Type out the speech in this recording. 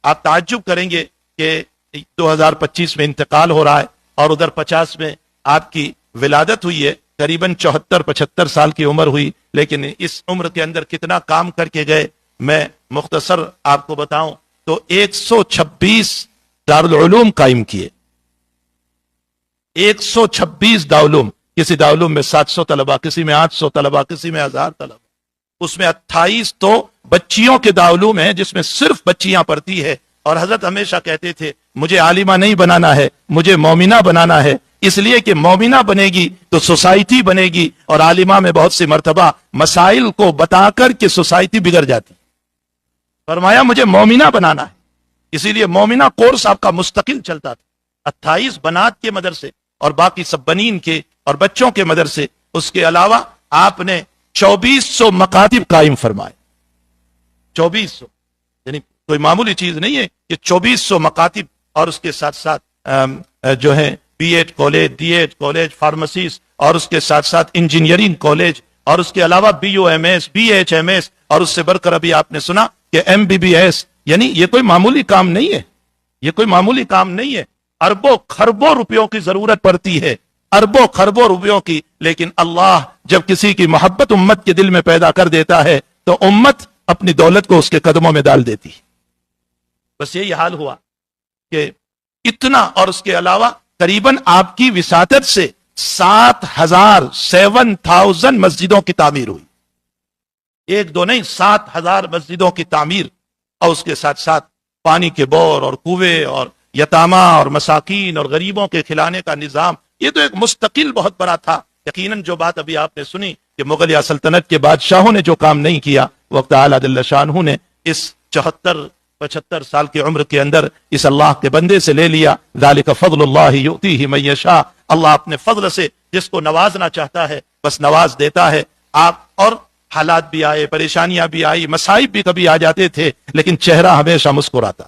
آپ تعجب کریں گے کہ 2025 میں انتقال ہو رہا ہے اور ادھر 50 میں آپ کی ولادت ہوئی ہے، قریباً 74-75 سال کی عمر ہوئی، لیکن اس عمر کے اندر کتنا کام کر کے گئے میں مختصر آپ کو بتاؤں تو 126 دارالعلوم قائم کیے، 126 دارالعلوم، کسی دارالعلوم میں 700 طلبہ، کسی میں 800 طلبہ، کسی میں 1000 طلبہ، اس میں 28 تو بچیوں کے دارالعلوم ہیں جس میں صرف بچیاں پڑھتی ہے، اور حضرت ہمیشہ کہتے تھے مجھے عالمہ نہیں بنانا ہے، مجھے مومنہ بنانا ہے، اس لیے کہ مومنہ بنے گی تو سوسائٹی بنے گی، اور عالمہ میں بہت سی مرتبہ مسائل کو بتا کر کہ سوسائٹی بگڑ جاتی، فرمایا مجھے مومنہ بنانا ہے، اسی لیے مومنہ کورس آپ کا مستقل چلتا تھا، 28 بنات کے مدرسے اور باقی سب بنین کے اور بچوں کے مدرسے، اس کے علاوہ آپ نے 2400 مکاتب قائم فرمائے، 2400، یعنی کوئی معمولی چیز نہیں ہے کہ 2400 مکاتب، اور اس کے ساتھ ساتھ جو ہے B Ed college, D Ed college, pharmacies, اور اس کے ساتھ ساتھ انجینئرنگ کالج، اور اس کے علاوہ B O M S, B H M S, اور اس سے بڑھ کر ابھی آپ نے سنا کہ ایم بی بی ایس، یعنی یہ کوئی معمولی کام نہیں ہے، یہ کوئی معمولی کام نہیں ہے، اربوں خربوں روپیوں کی ضرورت پڑتی ہے، اربوں خربوں روپیوں کی، لیکن اللہ جب کسی کی محبت امت کے دل میں پیدا کر دیتا ہے تو امت اپنی دولت کو اس کے قدموں میں ڈال دیتی ہے۔ بس یہی حال ہوا کہ اتنا، اور اس کے علاوہ قریباً آپ کی وساطت سے 7,000 مسجدوں کی تعمیر ہوئی، ایک دو نہیں، 7,000 مسجدوں کی تعمیر، اور اس کے ساتھ ساتھ پانی کے بور اور کنویں اور یتامہ اور مساکین اور غریبوں کے کھلانے کا نظام، یہ تو ایک مستقل بہت بڑا تھا۔ یقیناً جو بات ابھی آپ نے سنی کہ مغلیہ سلطنت کے بادشاہوں نے جو کام نہیں کیا، وقت اعلیٰ جل شانہ نے اس 74-75 سال کی عمر کے اندر اس اللہ کے بندے سے لے لیا۔ ذالک فضل اللہ یؤتیہ من یشاء، اللہ اپنے فضل سے جس کو نوازنا چاہتا ہے بس نواز دیتا ہے۔ آپ اور حالات بھی آئے، پریشانیاں بھی آئی، مصائب بھی کبھی آ جاتے تھے، لیکن چہرہ ہمیشہ مسکراتا۔